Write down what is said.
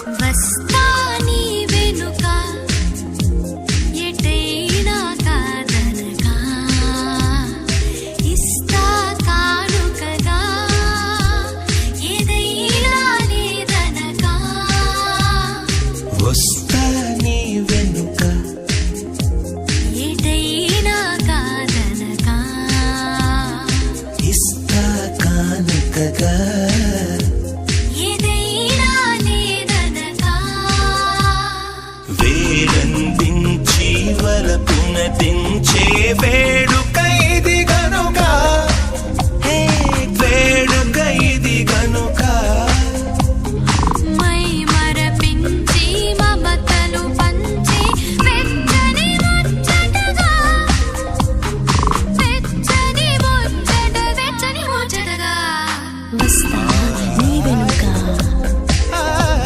వస్తా నీ వెనుక ఎటైనా కాదనగా ఇస్తా కానుకగా ఏదైనా లేదనగా వస్తా నీ వెనుక ఎటైనా కాదనగా ఇస్తా కానుకగా ఏదైనా లేదనగా వేలందించి వలపున దించే వేళ